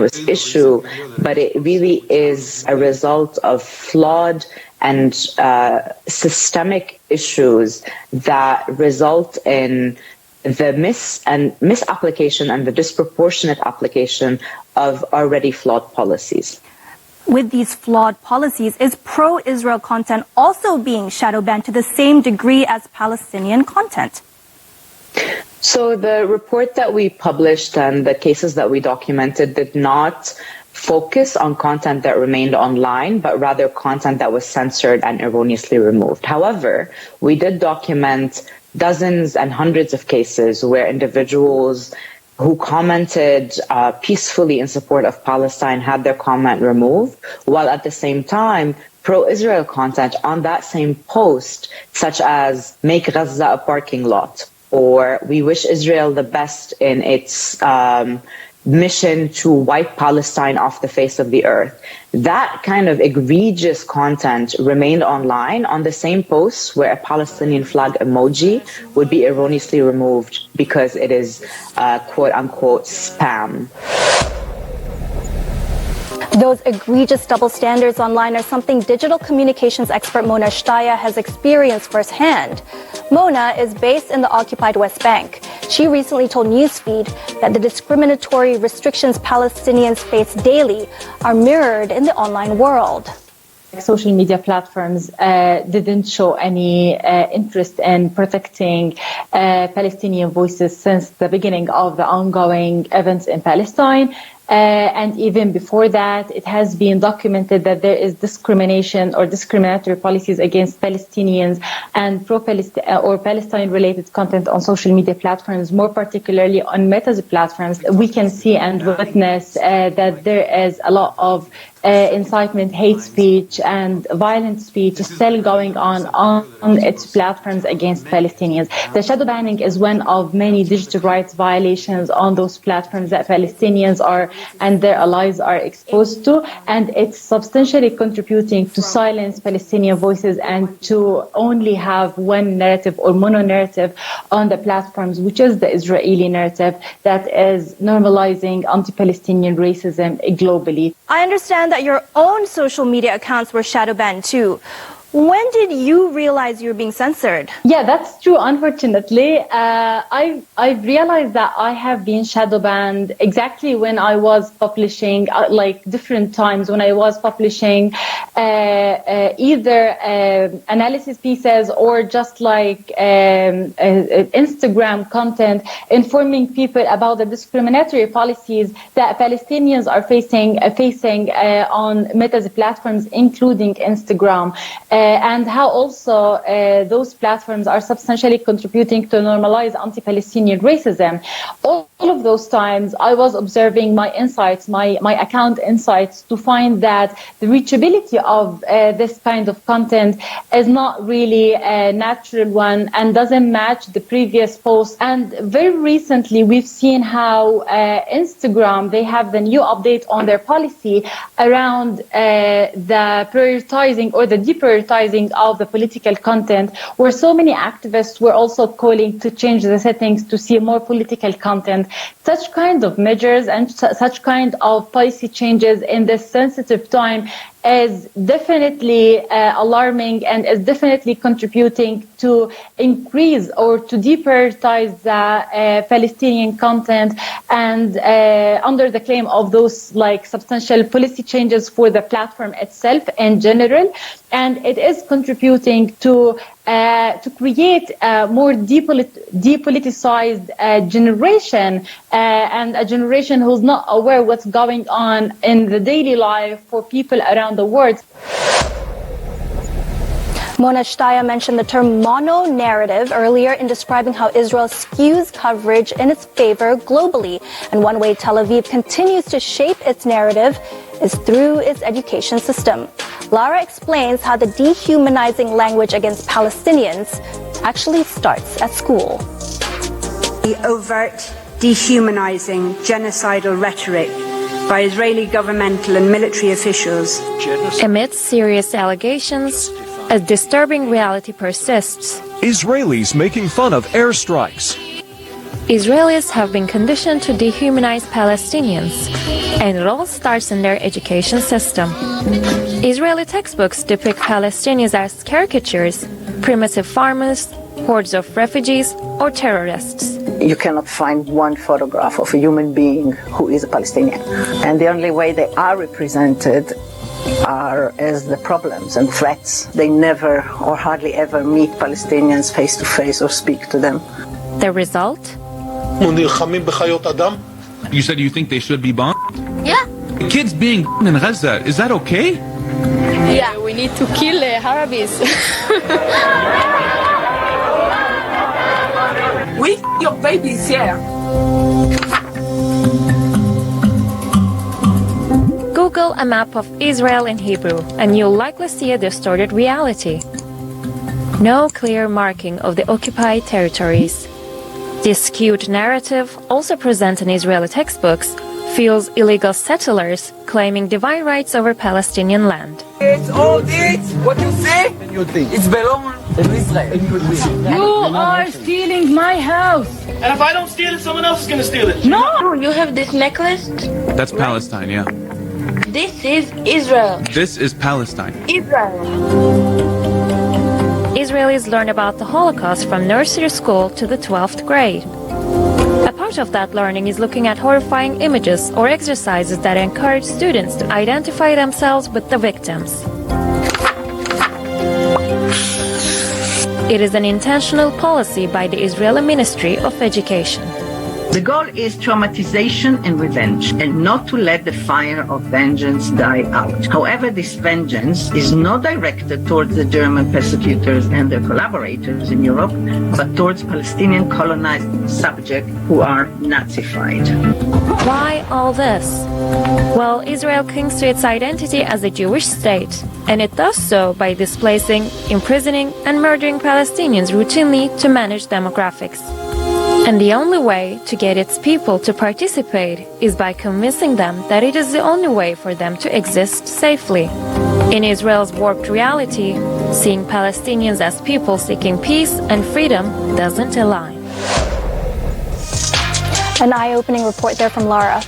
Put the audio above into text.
continuous issue, but it really is a result of flawed and systemic issues that result in the misapplication and the disproportionate application of already flawed policies. With these flawed policies, is pro-Israel content also being shadow banned to the same degree as Palestinian content? So the report that we published and the cases that we documented did not focus on content that remained online, but rather content that was censored and erroneously removed. However, we did document dozens and hundreds of cases where individuals who commented peacefully in support of Palestine had their comment removed, while at the same time, pro-Israel content on that same post, such as "Make Gaza a parking lot," or "We wish Israel the best in its mission to wipe Palestine off the face of the earth." That kind of egregious content remained online on the same posts where a Palestinian flag emoji would be erroneously removed because it is quote-unquote spam. Those egregious double standards online are something digital communications expert Mona Shtaya has experienced firsthand. Mona is based in the occupied West Bank. She recently told Newsfeed that the discriminatory restrictions Palestinians face daily are mirrored in the online world. Social media platforms didn't show any interest in protecting Palestinian voices since the beginning of the ongoing events in Palestine. And even before that, it has been documented that there is discrimination or discriminatory policies against Palestinians and or Palestine-related content on social media platforms, more particularly on Meta's platforms. We can see and witness that there is a lot of incitement, hate speech, and violent speech still going on its platforms against Palestinians. The shadow banning is one of many digital rights violations on those platforms that Palestinians are and their allies are exposed to, and it's substantially contributing to silence Palestinian voices and to only have one narrative or mono-narrative on the platforms, which is the Israeli narrative that is normalizing anti-Palestinian racism globally. I understand that your own social media accounts were shadow banned too. When did you realize you were being censored? Yeah, that's true. Unfortunately, I realized that I have been shadow banned exactly when I was publishing, like different times when I was publishing either analysis pieces or just like Instagram content informing people about the discriminatory policies that Palestinians are facing on Meta's platforms, including Instagram. And how also those platforms are substantially contributing to normalize anti-Palestinian racism. All of those times, I was observing my insights, my account insights, to find that the reachability of this kind of content is not really a natural one and doesn't match the previous posts. And very recently, we've seen how Instagram, they have the new update on their policy around the prioritizing or the deprioritizing of the political content, where so many activists were also calling to change the settings to see more political content. Such kind of measures and such kind of policy changes in this sensitive time is definitely alarming and is definitely contributing to increase or to deprioritize the Palestinian content, and under the claim of those like substantial policy changes for the platform itself in general. And it is contributing to create a more depoliticized generation and a generation who's not aware what's going on in the daily life for people around the world. Mona Shtaya mentioned the term mono-narrative earlier in describing how Israel skews coverage in its favor globally. And one way Tel Aviv continues to shape its narrative is through its education system. Lara explains how the dehumanizing language against Palestinians actually starts at school. The overt, dehumanizing, genocidal rhetoric by Israeli governmental and military officials. Amidst serious allegations, a disturbing reality persists. Israelis making fun of airstrikes. Israelis have been conditioned to dehumanize Palestinians, and it all starts in their education system. Israeli textbooks depict Palestinians as caricatures, primitive farmers, hordes of refugees, or terrorists. You cannot find one photograph of a human being who is a Palestinian. And the only way they are represented are as the problems and threats. They never or hardly ever meet Palestinians face to face or speak to them. The result? You said you think they should be bombed? Yeah. Kids being in Gaza, is that okay? Yeah, we need to kill Arabs. We your babies here. Google a map of Israel in Hebrew, and you'll likely see a distorted reality. No clear marking of the occupied territories. This skewed narrative, also present in Israeli textbooks, fuels illegal settlers claiming divine rights over Palestinian land. It's all this. What you say? It's belong to Israel. You are stealing my house. And if I don't steal it, someone else is going to steal it. No, you have this necklace? That's Palestine, yeah. This is Israel. This is Palestine. Israel. Israelis learn about the Holocaust from nursery school to the 12th grade. A part of that learning is looking at horrifying images or exercises that encourage students to identify themselves with the victims. It is an intentional policy by the Israeli Ministry of Education. The goal is traumatization and revenge, and not to let the fire of vengeance die out. However, this vengeance is not directed towards the German persecutors and their collaborators in Europe, but towards Palestinian colonized subjects who are Nazified. Why all this? Well, Israel clings to its identity as a Jewish state, and it does so by displacing, imprisoning, and murdering Palestinians routinely to manage demographics. And the only way to get its people to participate is by convincing them that it is the only way for them to exist safely. In Israel's warped reality, seeing Palestinians as people seeking peace and freedom doesn't align. An eye-opening report there from Lara.